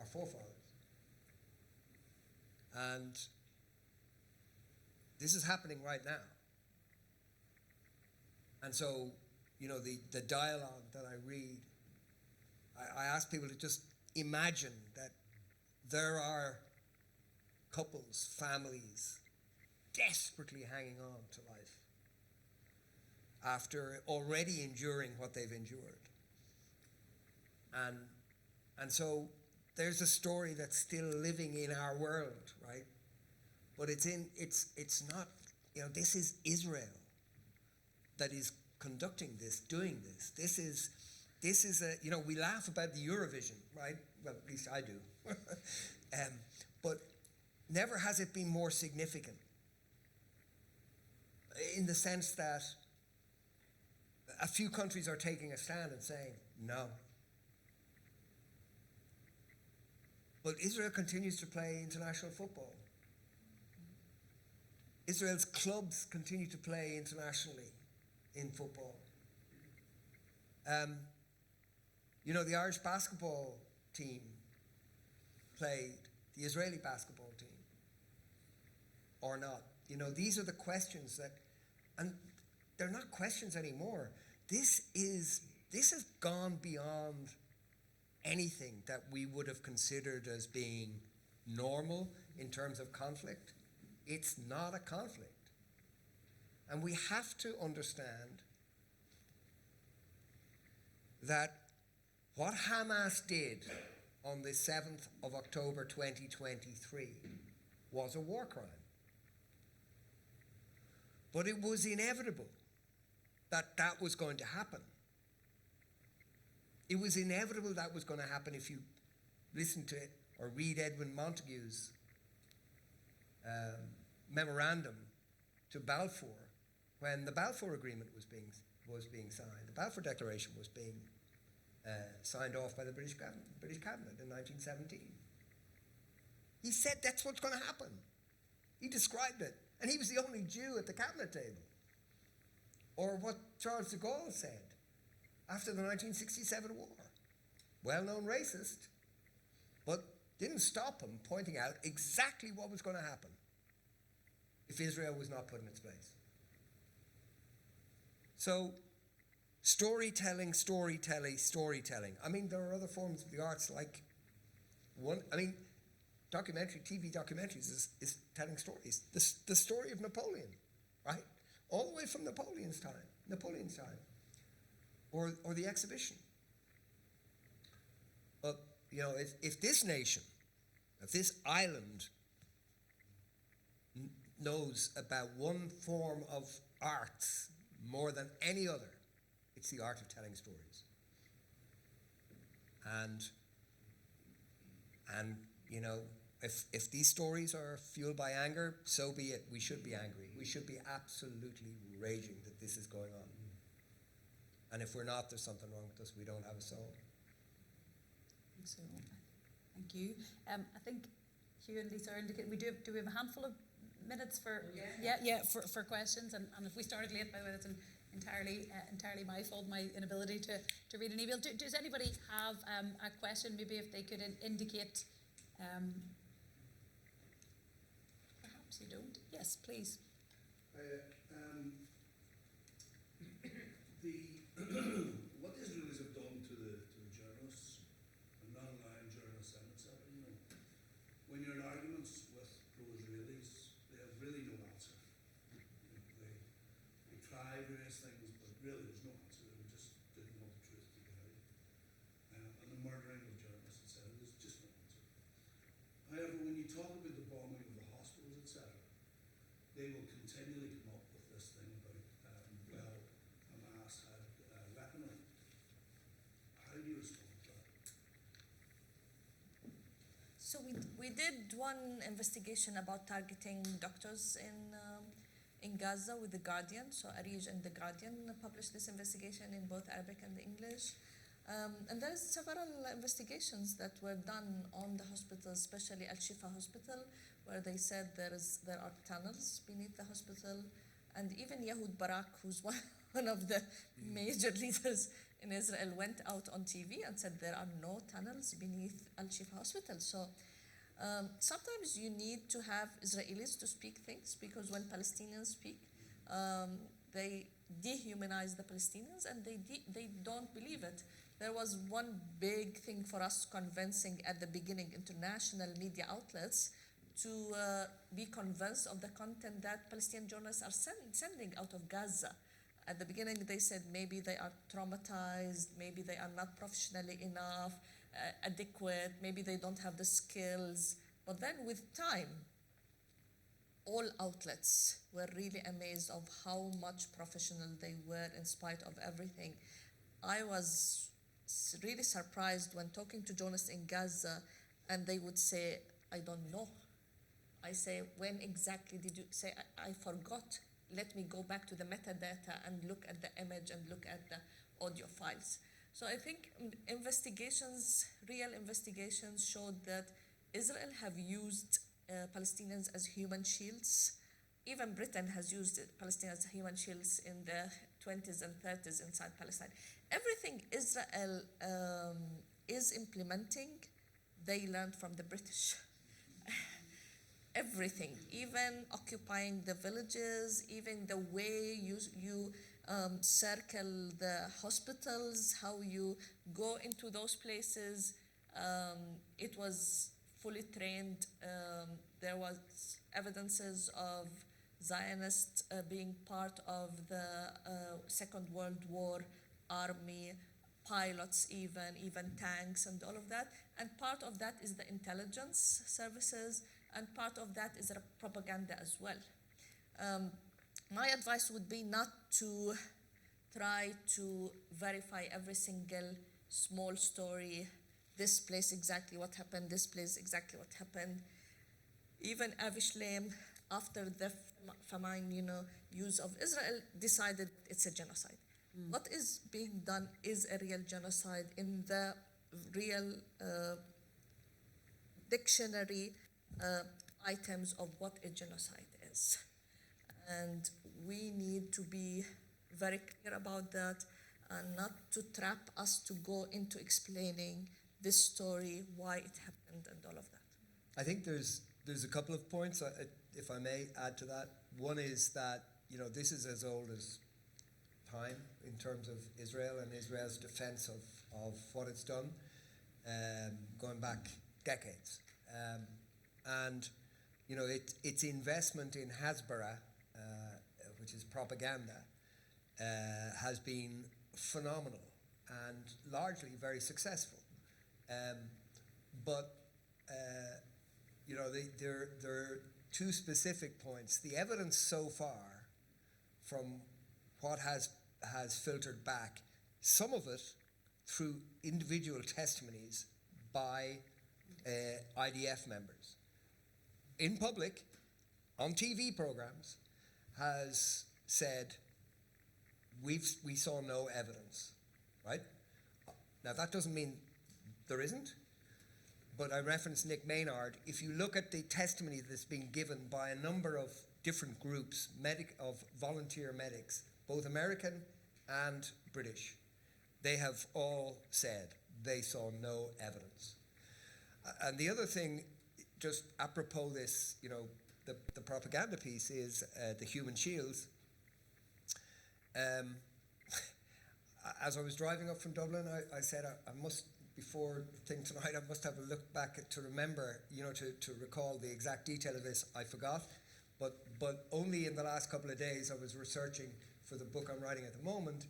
our forefathers. And this is happening right now. And so, you know, the dialogue that I read, I ask people to just imagine that there are couples, families, desperately hanging on to life after already enduring what they've endured. And so there's a story that's still living in our world, right? But it's not, you know, this is Israel that is conducting this, doing this. This is a, you know, we laugh about the Eurovision, right? Well, at least I do. But never has it been more significant, in the sense that a few countries are taking a stand and saying, no. But Israel continues to play international football. Israel's clubs continue to play internationally in football. You know, the Irish basketball team played the Israeli basketball team, or not. You know, these are the questions that, and they're not questions anymore. This has gone beyond anything that we would have considered as being normal in terms of conflict. It's not a conflict. And we have to understand that what Hamas did on the 7th of October 2023 was a war crime. But it was inevitable that that was going to happen. It was inevitable that was going to happen if you listen to it or read Edwin Montague's memorandum to Balfour when the Balfour Agreement was being signed. The Balfour Declaration was being signed off by the British Cabinet in 1917. He said that's what's going to happen. He described it. And he was the only Jew at the cabinet table. Or what Charles de Gaulle said after the 1967 war. Well-known racist, but didn't stop him pointing out exactly what was going to happen if Israel was not put in its place. So, storytelling. I mean, there are other forms of the arts like TV documentaries is telling stories. The story of Napoleon, right? All the way from Napoleon's time, or the exhibition. But, you know, if this nation, if this island knows about one form of arts more than any other, it's the art of telling stories. And you know, if these stories are fueled by anger, so be it. We should be angry. We should be absolutely raging that this is going on. And if we're not, there's something wrong with us. We don't have a soul. So, thank you. I think Hugh and Lisa are indicating do we have a handful of minutes for for questions, and if we started late, by the way, that's entirely my fault, my inability to read an email. Does anybody have a question? Maybe if they could indicate. Perhaps you don't. Yes, please. What the Israelis have done to the journalists and non-aligned journalists and etc. You know, when you're in arguments with pro-Israelis, they have really no answer. You know, they try various things, but really there's no answer. They just didn't want the truth to get out. And the murdering of journalists, etc. There's just no answer. However, when you talk about the bombing of the hospitals, etc., they will continually come up with this thing about, Hamas had weaponry. So we did one investigation about targeting doctors in Gaza with The Guardian. So ARIJ and The Guardian published this investigation in both Arabic and English. And there's several investigations that were done on the hospital, especially Al-Shifa Hospital, where they said there are tunnels beneath the hospital. And even Yehud Barak, who's one of the major leaders in Israel, went out on TV and said there are no tunnels beneath Al-Shifa Hospital. So sometimes you need to have Israelis to speak things, because when Palestinians speak, they dehumanize the Palestinians, and they don't believe it. There was one big thing for us convincing at the beginning international media outlets to be convinced of the content that Palestinian journalists are sending out of Gaza. At the beginning, they said maybe they are traumatized, maybe they are not professionally enough, adequate, maybe they don't have the skills. But then with time, all outlets were really amazed of how much professional they were in spite of everything. I was really surprised when talking to journalists in Gaza, and they would say, I don't know. I say, when exactly did you say, I forgot. Let me go back to the metadata and look at the image and look at the audio files. So I think real investigations showed that Israel have used Palestinians as human shields. Even Britain has used Palestinians as human shields in the 20s and 30s inside Palestine. Everything Israel is implementing, they learned from the British. Everything, even occupying the villages, even the way you circle the hospitals, how you go into those places, it was fully trained. There was evidences of Zionists being part of the Second World War army, pilots even tanks and all of that. And part of that is the intelligence services, and part of that is propaganda as well. My advice would be not to try to verify every single small story. This place exactly what happened, this place exactly what happened. Even Avi Shlaim, after the famine, use of Israel, decided it's a genocide. What is being done is a real genocide in the real dictionary items of what a genocide is. And we need to be very clear about that, and not to trap us to go into explaining this story, why it happened, and all of that. I think there's a couple of points, if I may add to that. One is that, this is as old as time in terms of Israel and Israel's defense of what it's done, going back decades. And its investment in Hasbara, which is propaganda, has been phenomenal and largely very successful. But there are two specific points. The evidence so far from what has filtered back, some of it through individual testimonies by IDF members in public, on TV programs, has said, we saw no evidence, right? Now that doesn't mean there isn't, but I referenced Nick Maynard. If you look at the testimony that's been given by a number of different groups of volunteer medics, both American and British, they have all said they saw no evidence. And the other thing, just apropos this, the propaganda piece, is the human shields. As I was driving up from Dublin, I said I must, before the thing tonight, I must have a look back to remember, to recall the exact detail of this. I forgot, but only in the last couple of days I was researching for the book I'm writing at the moment,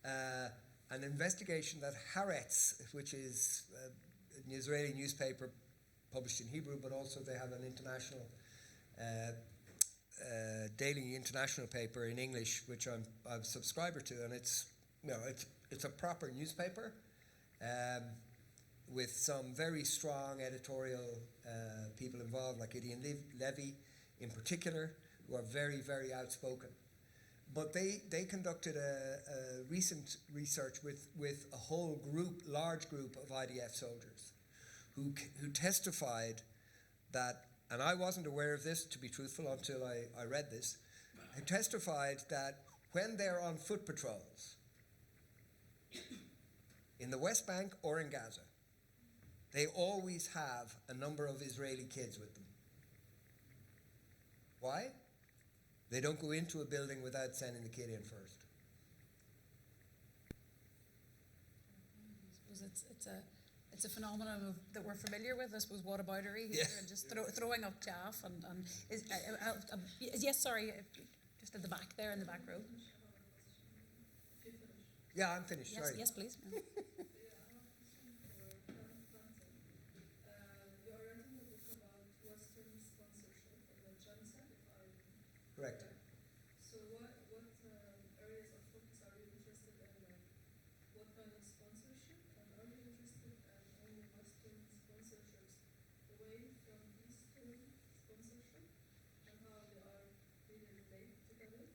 an investigation that Haaretz, which is an Israeli newspaper published in Hebrew, but also they have an international, daily international paper in English, which I'm a subscriber to, and it's a proper newspaper. with some very strong editorial people involved, like Gideon Levy in particular, who are very, very outspoken. But they conducted a recent research with a whole large group of IDF soldiers who testified that, and I wasn't aware of this, to be truthful, until I read this, who testified that when they're on foot patrols in the West Bank or in Gaza, they always have a number of Israeli kids with them. Why? They don't go into a building without sending the kid in first. I suppose it's a phenomenon that we're familiar with. I suppose whataboutery here and just throwing up chaff and yes, sorry, just at the back there in the back row. Yeah, I'm finished. Yes, sorry. yes, please. Correct. So what areas of focus are you interested in? Like, what kind of sponsorship? And are you interested in only Western sponsorships away from Eastern sponsorship? And how they are really related together?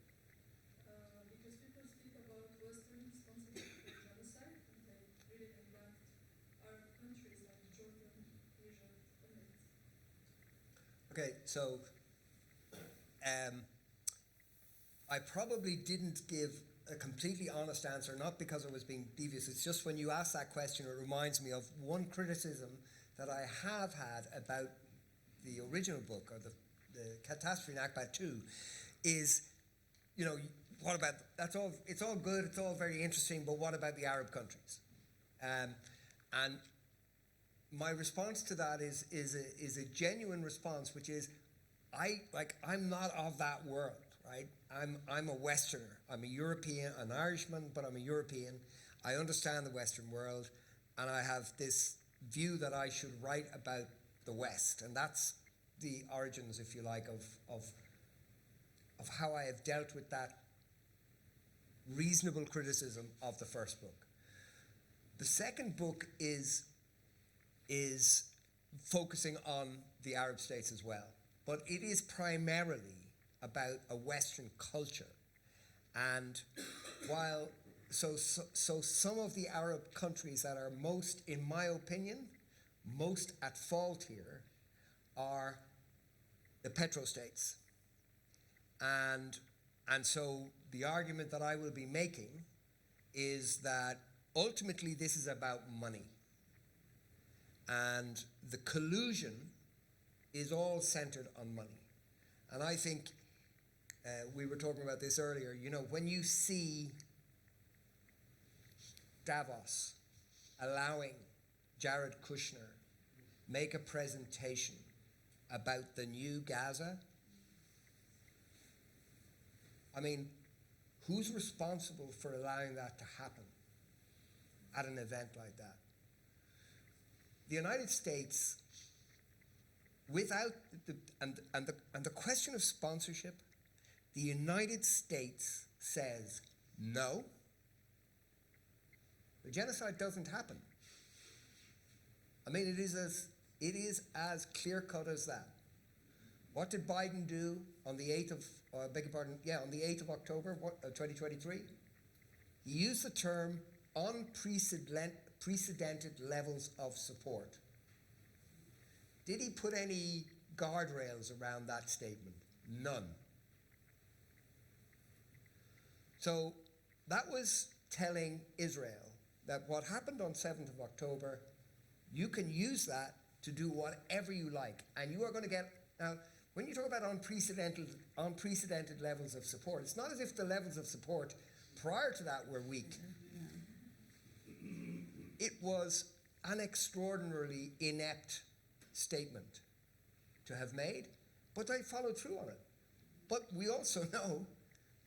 Because people speak about Western sponsorship for genocide, and they really neglect Arab countries like Jordan, Egypt, and it. Okay, so I probably didn't give a completely honest answer, not because I was being devious. It's just when you ask that question, it reminds me of one criticism that I have had about the original book, or the catastrophe Nakba II, is, you know, what about, it's all good, it's all very interesting, but what about the Arab countries? And my response to that is a genuine response, which is, I'm not of that world, right? I'm a Westerner. I'm a European, an Irishman, but I'm a European. I understand the Western world, and I have this view that I should write about the West, and that's the origins, if you like, of how I have dealt with that reasonable criticism of the first book. The second book is focusing on the Arab states as well, but it is primarily about a Western culture. And while so some of the Arab countries that are most, in my opinion, most at fault here are the petrostates. And so the argument that I will be making is that ultimately this is about money. And the collusion is all centered on money. And I think we were talking about this earlier, you know, when you see Davos allowing Jared Kushner make a presentation about the new Gaza, I mean, who's responsible for allowing that to happen at an event like that? The United States, without the question of sponsorship, the United States says no. The genocide doesn't happen. I mean, it is as clear cut as that. What did Biden do on the 8th of, on the 8th of October, 2023? He used the term unprecedented levels of support. Did he put any guardrails around that statement? None. So that was telling Israel that what happened on 7th of October, you can use that to do whatever you like. And you are going to get, now, when you talk about unprecedented levels of support, it's not as if the levels of support prior to that were weak. It was an extraordinarily inept statement to have made, but they followed through on it. But we also know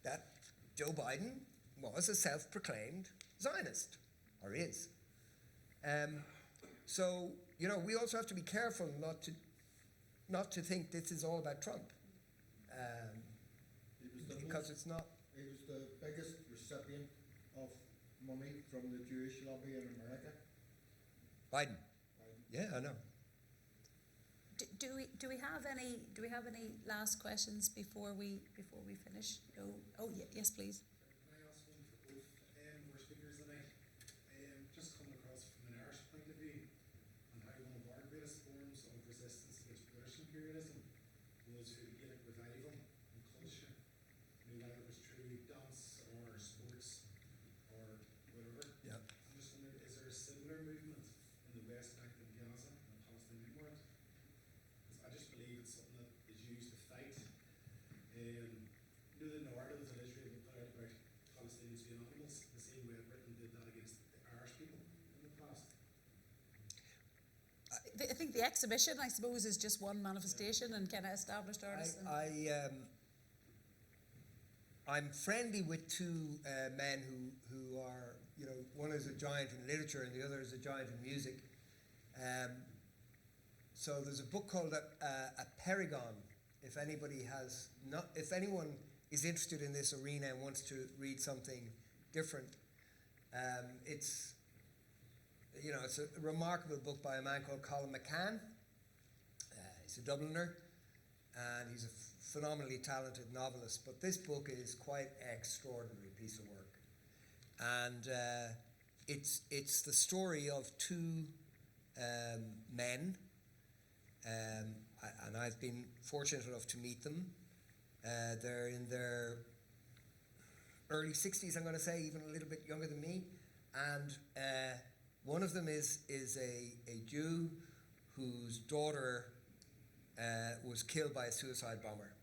that Joe Biden was a self-proclaimed Zionist, or is. So, you know, we also have to be careful not to think this is all about Trump, because it's not. He was the biggest recipient of money from the Jewish lobby in America. Biden. Yeah, I know. Do we have any last questions before we finish? No. Oh yeah, yes, please. Can I ask one for both our speakers tonight? Just coming across from an Irish point of view, and how one of our greatest forms of resistance against British imperialism was through the Gaelic revival and culture. Whether it was through dance or sports or whatever. Yeah. I'm just wondering, is there a similar movement in the West Bank and Gaza and the Palestinian world? Because I just believe it's something that is used to fight. The narrative that Israel would put out about Palestinians being animals, the same way Britain did that against the Irish people in the past. I think the exhibition, I suppose, is just one manifestation and kind of established artists. I'm friendly with two men who are, one is a giant in literature and the other is a giant in music. So there's a book called A Paragon. If anyone is interested in this arena and wants to read something different, it's a remarkable book by a man called Colin McCann. He's a Dubliner, and he's a phenomenally talented novelist. But this book is quite an extraordinary piece of work, and it's the story of two men, and I've been fortunate enough to meet them. They're in their early 60s, I'm going to say, even a little bit younger than me, and one of them is a Jew whose daughter was killed by a suicide bomber.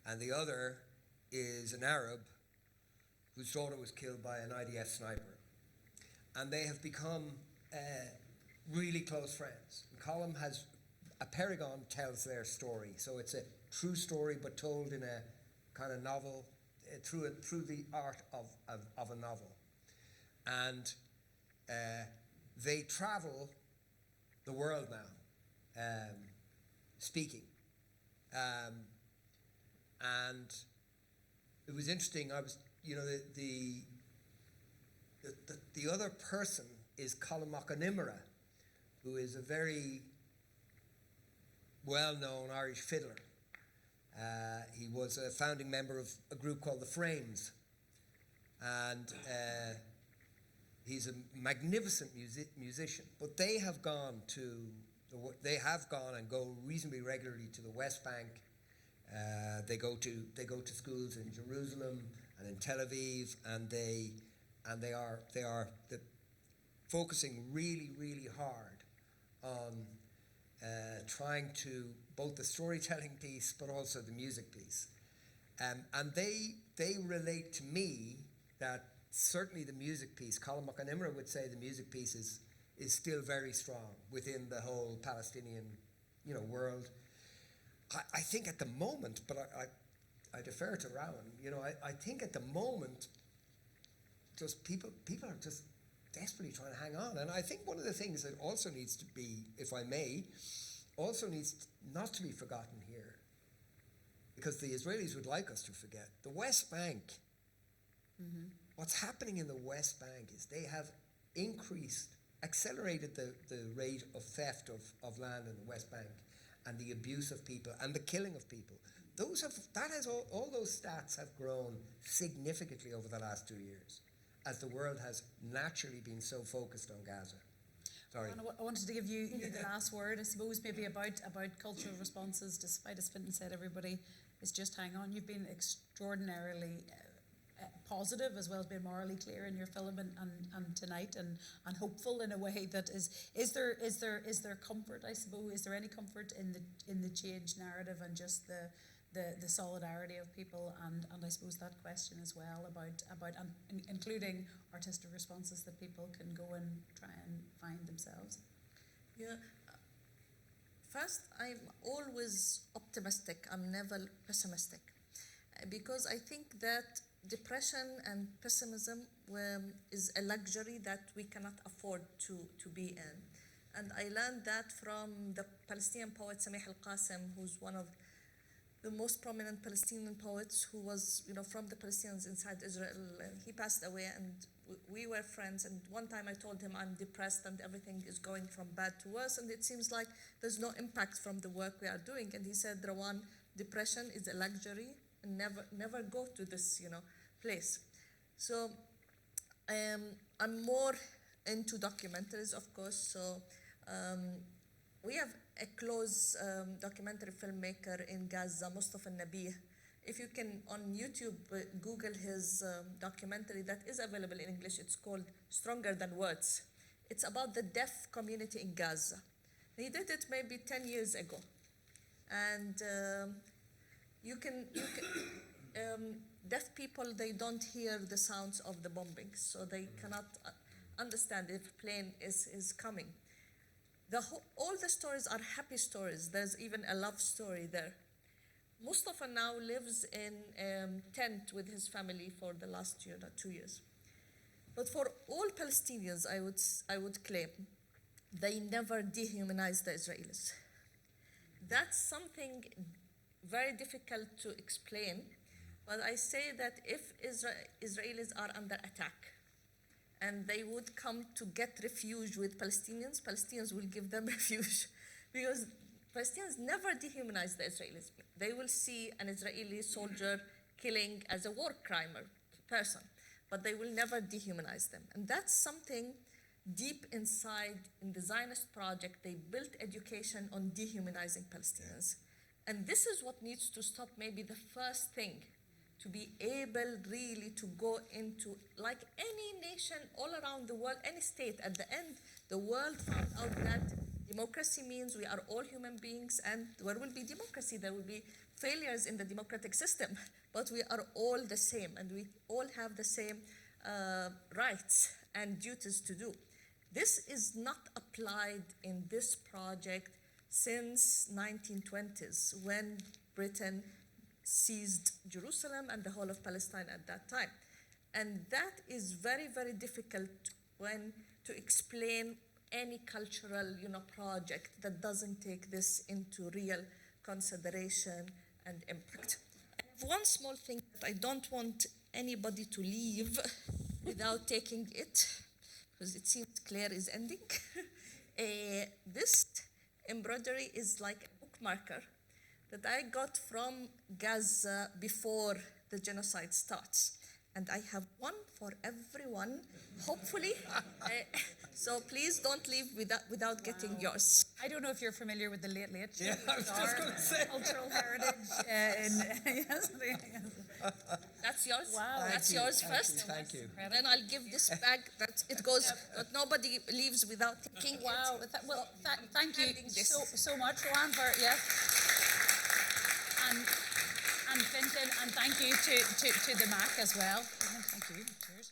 And the other is an Arab whose daughter was killed by an IDF sniper. And they have become really close friends. And Colm has, A Paragon tells their story. So it's a true story, but told in a kind of novel, through the art of a novel. And they travel the world now, speaking. And it was interesting. I was, the other person is Colm Nimera, who is a very well-known Irish fiddler. He was a founding member of a group called the Frames, and he's a magnificent musician. But they have gone and go reasonably regularly to the West Bank. They go to schools in Jerusalem and in Tel Aviv, and they are focusing really, really hard on trying to both the storytelling piece but also the music piece. And they relate to me that certainly the music piece, Colm Nimera would say the music piece is still very strong within the whole Palestinian world. I think at the moment, but I defer to Rawan, I think at the moment just people are just desperately trying to hang on. And I think one of the things that also needs to be, if I may, also needs not to be forgotten here, because the Israelis would like us to forget, the West Bank. Mm-hmm. What's happening in the West Bank is they have accelerated the rate of theft of land in the West Bank, and the abuse of people and the killing of people. All those stats have grown significantly over the last 2 years, as the world has naturally been so focused on Gaza. Sorry. I wanted to give you the last word, I suppose, maybe about cultural responses. Despite, as Fintan said, everybody is just hang on. You've been extraordinarily positive as well as being morally clear in your film and tonight, and hopeful in a way that is there comfort, I suppose? Is there any comfort in the change narrative and just the solidarity of people, and I suppose that question as well about including artistic responses that people can go and try and find themselves? Yeah. First, I'm always optimistic. I'm never pessimistic, because I think that depression and pessimism is a luxury that we cannot afford to be in. And I learned that from the Palestinian poet Samih al-Qasim, who's one of the most prominent Palestinian poets who was, from the Palestinians inside Israel. He passed away, and we were friends. And one time I told him I'm depressed and everything is going from bad to worse, and it seems like there's no impact from the work we are doing. And he said, Rawan, depression is a luxury, and never go to this, place. So I'm more into documentaries, of course. So we have a close documentary filmmaker in Gaza, Mustafa Nabih. If you can, on YouTube, Google his documentary that is available in English. It's called Stronger Than Words. It's about the deaf community in Gaza. He did it maybe 10 years ago. And deaf people, they don't hear the sounds of the bombings, so they cannot understand if a plane is coming. All the stories are happy stories. There's even a love story there. Mustafa now lives in a tent with his family for the last 2 years. But for all Palestinians, I would claim, they never dehumanize the Israelis. That's something very difficult to explain, but I say that if Israelis are under attack and they would come to get refuge with Palestinians, Palestinians will give them refuge, because Palestinians never dehumanize the Israelis. They will see an Israeli soldier killing as a war crime person, but they will never dehumanize them. And that's something deep inside in the Zionist project. They built education on dehumanizing Palestinians. And this is what needs to stop, maybe the first thing, to be able really to go into, like any nation all around the world, any state, at the end, the world found out that democracy means we are all human beings, and there will be democracy, there will be failures in the democratic system, but we are all the same, and we all have the same rights and duties to do. This is not applied in this project since 1920s, when Britain seized Jerusalem and the whole of Palestine at that time. And that is very, very difficult to explain any cultural, project that doesn't take this into real consideration and impact. I have one small thing that I don't want anybody to leave without taking it, because it seems Claire is ending. This embroidery is like a bookmarker that I got from Gaza before the genocide starts. And I have one for everyone, hopefully. So please don't leave without getting yours. I don't know if you're familiar with the Late Late Show. Yeah, I was just going to say. Cultural heritage. Yes. That's yours? Wow. That's yours first. Thank you. Then I'll give this back. It goes, that nobody leaves without taking Wow. it. Thank you Handing this. so much, Rawan, for, yes. And Fintan, and thank you to the MAC as well. Thank you. Cheers.